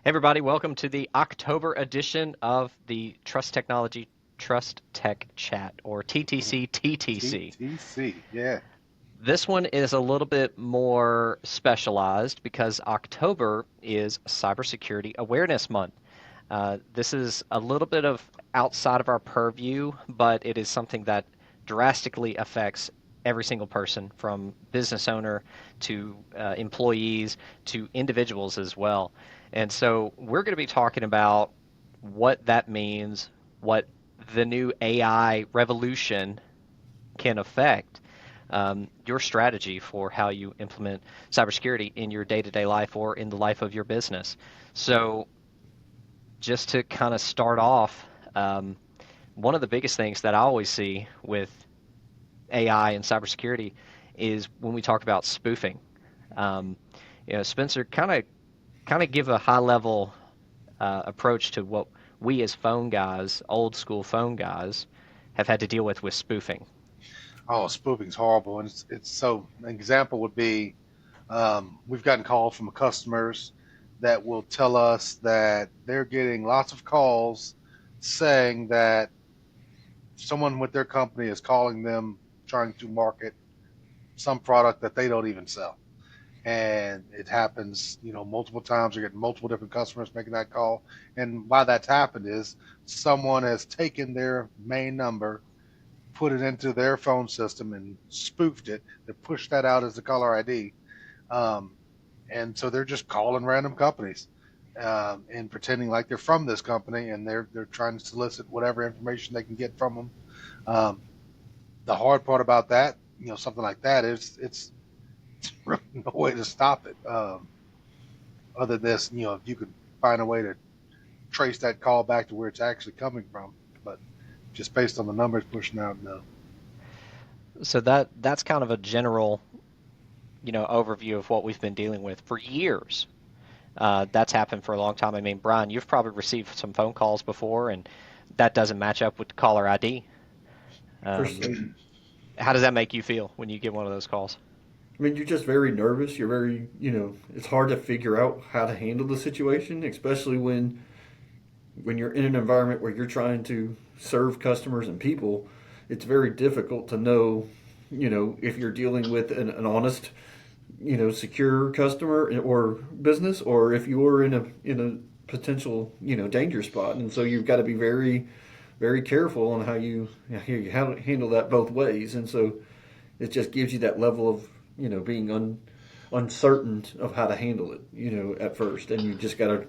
Hey everybody, welcome to the October edition of the Trust Technology Trust Tech Chat, or TTC TTC. TTC, yeah. This one is a little bit more specialized because October is Cybersecurity Awareness Month. This is a little bit of outside of our purview, but it is something that drastically affects every single person, from business owner to employees to individuals as well. And so we're going to be talking about what that means, what the new AI revolution can affect your strategy for how you implement cybersecurity in your day-to-day life or in the life of your business. So just to kind of start off, um, one of the biggest things that I always see with AI and cybersecurity is when we talk about spoofing. Um, Spencer, kind of give a high level approach to what we as phone guys, old school phone guys, have had to deal with spoofing. Oh, spoofing's horrible, and it's so. An example would be we've gotten calls from customers that will tell us that they're getting lots of calls saying that someone with their company is calling them trying to market some product that they don't even sell. And it happens, multiple times. You're getting multiple different customers making that call. And why that's happened is someone has taken their main number, put it into their phone system and spoofed it. They pushed that out as the caller ID. Um, and so they're just calling random companies and pretending like they're from this company, and they're trying to solicit whatever information they can get from them. Um, the hard part about that, something like that is it's really no way to stop it. Other than this, if you could find a way to trace that call back to where it's actually coming from, but just based on the numbers pushing out, no. So that's kind of a general, overview of what we've been dealing with for years. That's happened for a long time. I mean, Brian, you've probably received some phone calls before, and that doesn't match up with the caller ID. For Um, certain. how does that make you feel when you get one of those calls? I mean, you're just very nervous. You're very, it's hard to figure out how to handle the situation, especially when you're in an environment where you're trying to serve customers and people. It's very difficult to know, if you're dealing with an honest, secure customer or business, or if you're in a potential, danger spot. And so you've got to be very, very careful on how you handle that both ways. And so it just gives you that level of being uncertain of how to handle it at first, and you just got to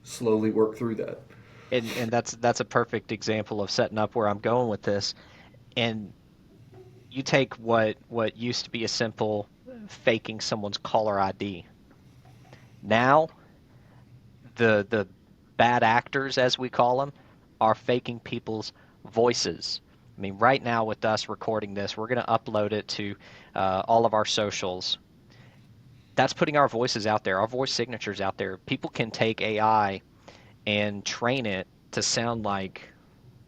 slowly work through that. And that's a perfect example of setting up where I'm going with this. And you take what used to be a simple faking someone's caller ID. Now the bad actors, as we call them, are faking people's voices. I mean, right now with us recording this, we're going to upload it to all of our socials. That's putting our voices out there, our voice signatures out there. People can take AI and train it to sound like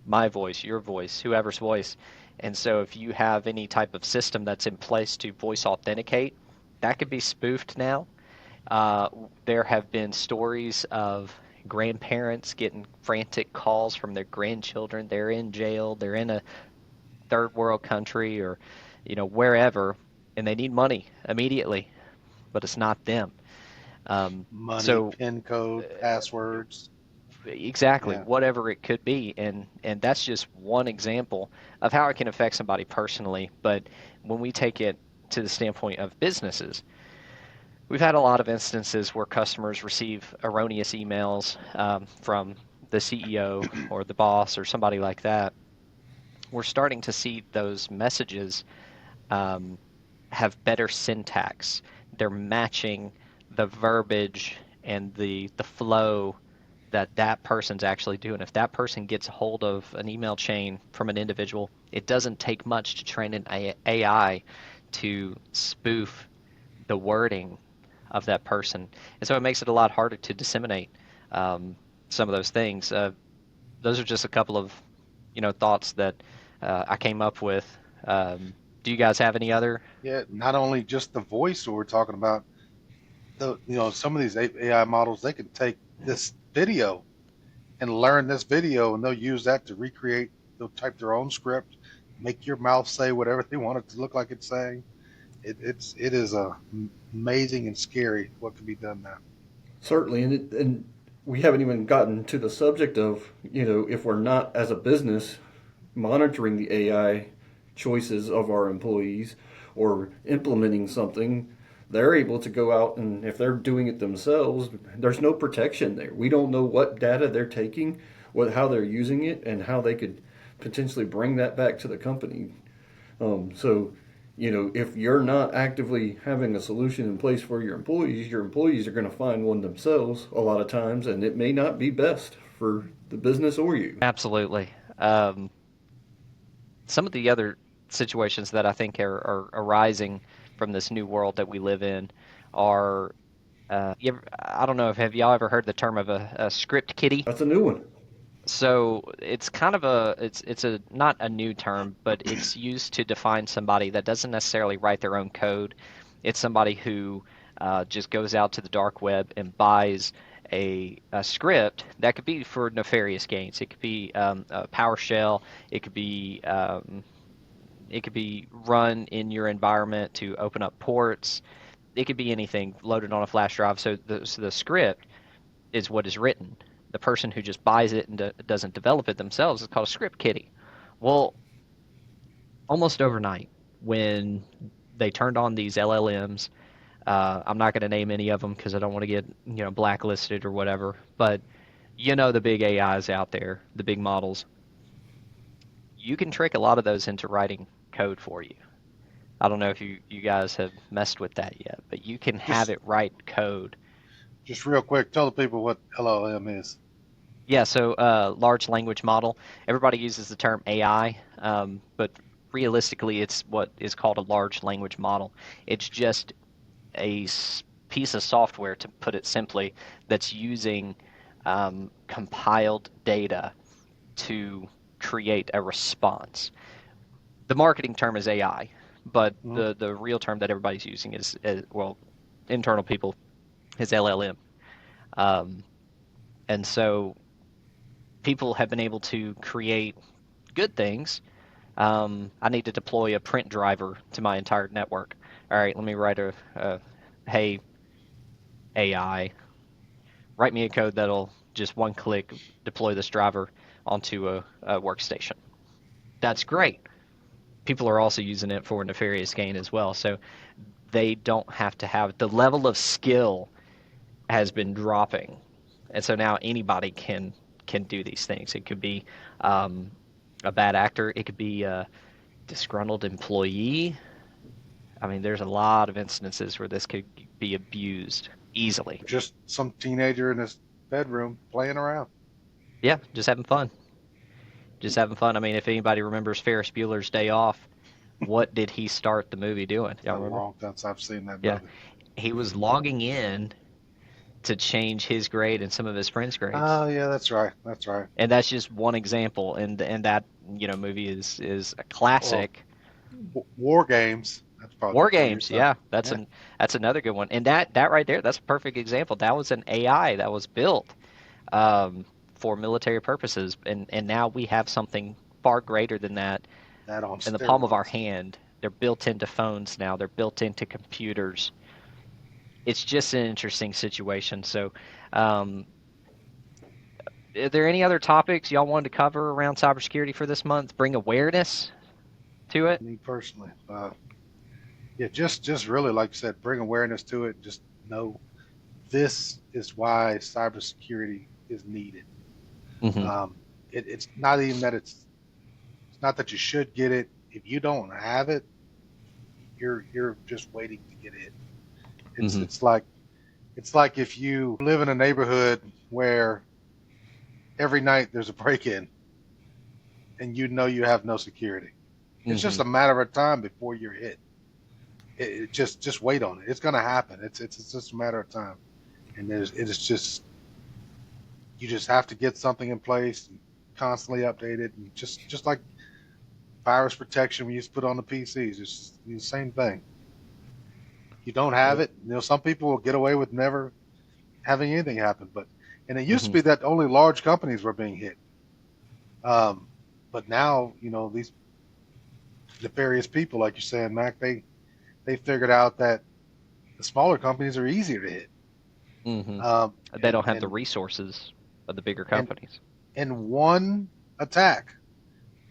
my voice, your voice, whoever's voice. And so if you have any type of system that's in place to voice authenticate, that could be spoofed now. Uh, there have been stories of grandparents getting frantic calls from their grandchildren. They're in jail, they're in a third world country or, wherever, and they need money immediately, but it's not them. Money, So PIN code, passwords. exactly, Yeah. whatever it could be, and that's just one example of how it can affect somebody personally. But when we take it to the standpoint of businesses, we've had a lot of instances where customers receive erroneous emails from the CEO or the boss or somebody like that. We're starting to see those messages um, have better syntax. They're matching the verbiage and the flow that that person's actually doing. If that person gets a hold of an email chain from an individual, it doesn't take much to train an AI to spoof the wording of that person, and so it makes it a lot harder to disseminate um, some of those things. Those are just a couple of thoughts that I came up with. Do you guys have any other? Yeah, not only just the voice that we're talking about, some of these AI models, they can take this video and learn this video, and they'll use that to recreate. They'll type their own script, make your mouth say whatever they want it to look like it's saying. It is amazing and scary what can be done now. Certainly, and we haven't even gotten to the subject of, if we're not as a business monitoring the AI choices of our employees or implementing something, they're able to go out, and if they're doing it themselves, there's no protection there. We don't know what data they're taking, how they're using it, and how they could potentially bring that back to the company. So, if you're not actively having a solution in place for your employees are going to find one themselves a lot of times, and it may not be best for the business or you. Absolutely. Um, some of the other situations that I think are arising from this new world that we live in are I don't know if have y'all ever heard the term of a script kiddie? That's a new one. So it's kind of it's a not a new term, but it's used to define somebody that doesn't necessarily write their own code. It's somebody who just goes out to the dark web and buys a script that could be for nefarious gains. It could be a PowerShell. It could be it could be run in your environment to open up ports. It could be anything loaded on a flash drive. So the script is what is written. The person who just buys it and doesn't develop it themselves is called a script kiddie. Well, almost overnight, when they turned on these LLMs, I'm not going to name any of them because I don't want to get blacklisted or whatever. But the big AIs out there, the big models, you can trick a lot of those into writing code for you. I don't know if you guys have messed with that yet, but you can have Just it write code. just real quick, tell the people what LLM is. Yeah, so large language model. Everybody uses the term AI, but realistically, it's what is called a large language model. It's just a piece of software, to put it simply, that's using compiled data to create a response. The marketing term is AI, but Mhm. the real term that everybody's using is well, internal people is LLM. Um, and so people have been able to create good things. I need to deploy a print driver to my entire network. All right, let me write hey, AI, write me a code that'll just one click deploy this driver onto a workstation. That's great. People are also using it for nefarious gain as well. So they don't have to have the level of skill has been dropping, and so now anybody can do these things. It could be um, a bad actor. It could be a disgruntled employee. I mean, there's a lot of instances where this could be abused easily. Just some teenager in his bedroom playing around. Yeah, just having fun. Just having fun. I mean, if anybody remembers Ferris Bueller's Day Off, what did he start the movie doing? It's Y'all been a remember? long time since I've seen that Yeah, movie. he was logging in to change his grade and some of his friends' grades. Oh yeah, that's right. That's right. And that's just one example. And that movie is a Well, classic. War Games. That's probably War before your Games, time. yeah, Yeah. that's another good one. And that right there, that's a perfect example. That was an AI that was built um, for military purposes, and now we have something far greater than that That on in the palm of our steroids. hand. They're built into phones now. They're built into computers. It's just an interesting situation. So, um, are there any other topics y'all wanted to cover around cybersecurity for this month? Bring awareness to it. Me personally, yeah, just really like you said, bring awareness to it. Just know this is why cybersecurity is needed. Hmm. Um, it's not even that it's not that you should get it. If you don't have it, you're just waiting to get it. It's Hmm. it's like it's like if you live in a neighborhood where every night there's a break-in and you know you have no security. It's Hmm. just a matter of time before you're hit. It just wait on it. It's gonna happen. It's just a matter of time. And it is just you just have to get something in place and constantly update it. And just like virus protection we used to put on the PCs, it's the same thing. You don't have Yep. it. Some people will get away with never having anything happen, but And it used to Hmm. be that only large companies were being hit. Um, but now, these nefarious people, like you're saying, Mac, they figured out that the smaller companies are easier to hit. Hmm. Um, They and don't have the and resources of the bigger and companies. and one attack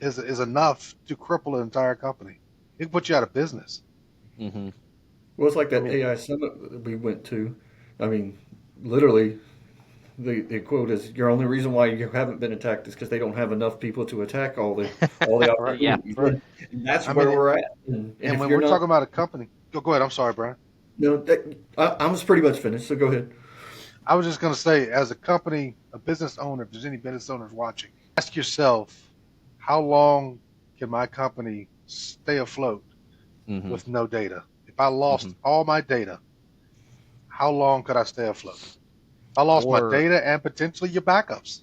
is enough to cripple an entire company. It can put you out of business. Hmm. Well, it's like I that mean, AI summit that we went to. I mean, literally, the quote is, "Your only reason why you haven't been attacked is because they don't have enough people to attack all the right, Yeah. opportunities." right. And that's I where mean, we're at. And and if when you're we're not, talking about a company, go ahead. I'm sorry, Brian. no, I was pretty much finished. So go ahead. I was just going to say, as a company, a business owner, if there's any business owners watching, ask yourself, how long can my company stay afloat Hmm. with no data? If I Hmm. lost all my data, how long could I stay afloat? I lost my Or data and potentially your backups.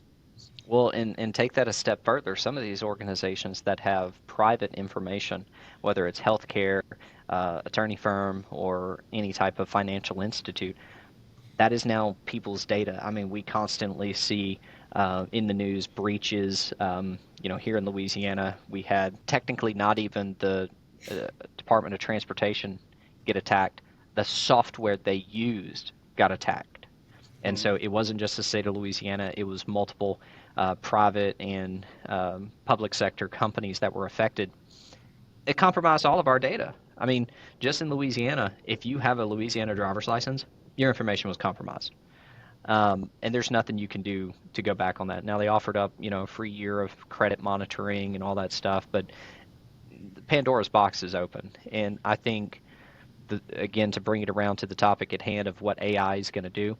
Well, and take that a step further. Some of these organizations that have private information, whether it's healthcare, attorney firm, or any type of financial institute, that is now people's data. I mean, we constantly see in the news breaches. Here in Louisiana, we had technically not even the Department of Transportation get attacked. The software they used got attacked. And Mm-hmm. so it wasn't just the state of Louisiana, it was multiple private and public sector companies that were affected. It compromised all of our data. I mean, just in Louisiana, if you have a Louisiana driver's license, your information was compromised. And there's nothing you can do to go back on that. Now they offered up, a free year of credit monitoring and all that stuff, but Pandora's box is open. And I think, again, to bring it around to the topic at hand of what AI is going to do,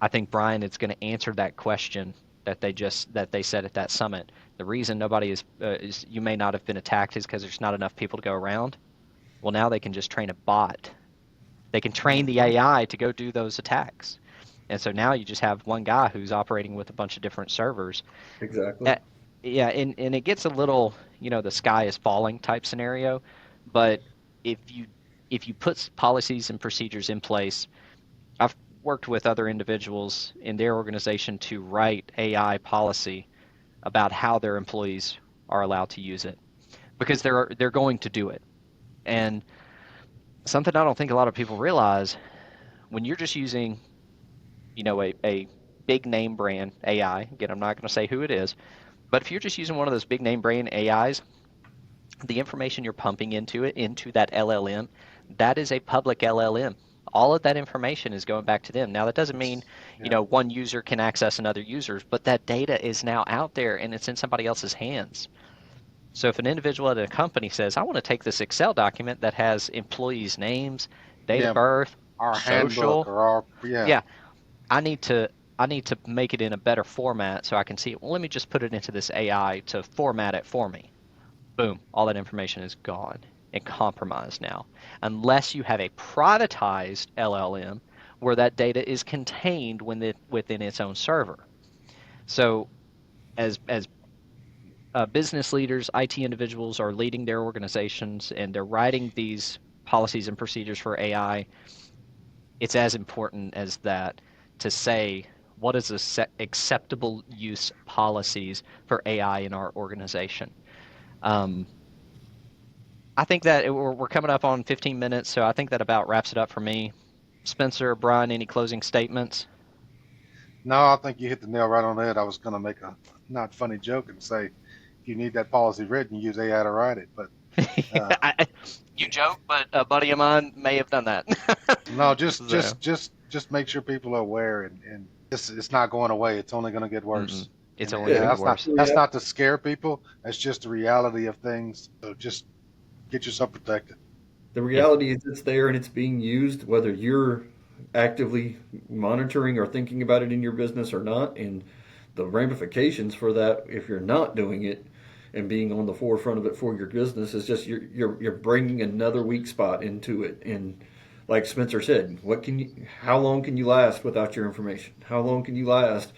I think Brian, it's going to answer that question that they said at that summit. The reason nobody is you may not have been attacked is because there's not enough people to go around. Well, now they can just train a bot. They can train the Mm-hmm. AI to go do those attacks. And so now you just have one guy who's operating with a bunch of different servers. Exactly. Uh, yeah, and it gets a little, the sky is falling type scenario, but if you if you put policies and procedures in place, I've worked with other individuals in their organization to write AI policy about how their employees are allowed to use it because they're going to do it. And something I don't think a lot of people realize, when you're just using, a big name brand AI, again, I'm not going to say who it is, but if you're just using one of those big name brand AIs, the information you're pumping into that LLM, that is a public LLM. All of that information is going back to them. Now, that doesn't mean, It's yeah, one user can access another user's, but that data is now out there and it's in somebody else's hands. So if an individual at a company says, I want to take this Excel document that has employees' names, date of yeah. birth, Our handbook social, or our yeah. yeah, I need to I need to make it in a better format so I can see it. Well, let me just put it into this AI to format it for me. Boom, all that information is gone and compromised now. Unless you have a privatized LLM where that data is contained within its own server. So, as business leaders, IT individuals are leading their organizations and they're writing these policies and procedures for AI, it's as important as that to say what is acceptable use policies for AI in our organization. Um, I think that we're coming up on 15 minutes, so I think that about wraps it up for me. Spencer, Brian, any closing statements? No, I think you hit the nail right on the head. I was going to make a not funny joke and say, if you need that policy written, use AI to write it. But uh, I, you joke, but a buddy of mine may have done that. no, just So, just just just make sure people are aware, and it's not going away. It's only going to get mm-mm. worse. It's And only going to get that's not worse. that's not to scare people. That's just the reality of things. So just get yourself protected. The Yeah. reality is it's there and it's being used, whether you're actively monitoring or thinking about it in your business or not. And the ramifications for that, if you're not doing it and being on the forefront of it for your business, is just you're bringing another weak spot into it. And like Spencer said, how long can you last without your information? How long can you last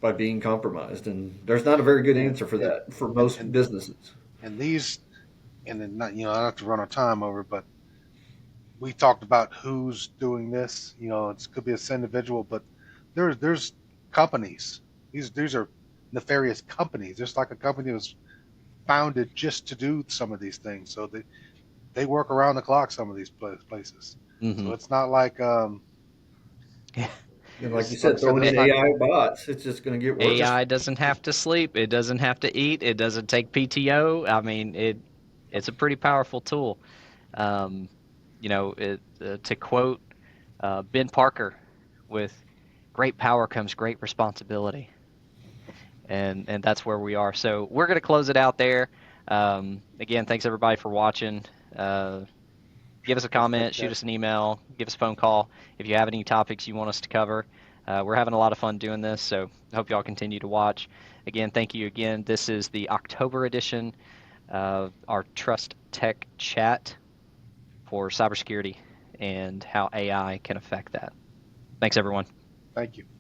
by being compromised? And there's not a very good And answer for and that for and most and, businesses. and these and then not I don't have to run our time over, but we talked about who's doing this. It could be a individual, but there's companies. These are nefarious companies. Just like a company was founded just to do some of these things. So they work around the clock. Some of these places. Mm-hmm. So it's not like Yeah. And like you it's like I said, said. throwing It's in not AI bots, it's just going to get it worse. just AI doesn't have to sleep. It doesn't have to eat. It doesn't take PTO. I mean, it's a pretty powerful tool. Um, to quote Ben Parker, with great power comes great responsibility, and that's where we are. So we're gonna close it out there. Again, thanks everybody for watching. Give us a thanks, comment, shoot guys. us an email, give us a phone call if you have any topics you want us to cover. We're having a lot of fun doing this, so I hope y'all continue to watch. Again, thank you again. This is the October edition of our Trust Tech Chat for cybersecurity and how AI can affect that. Thanks, everyone. Thank you.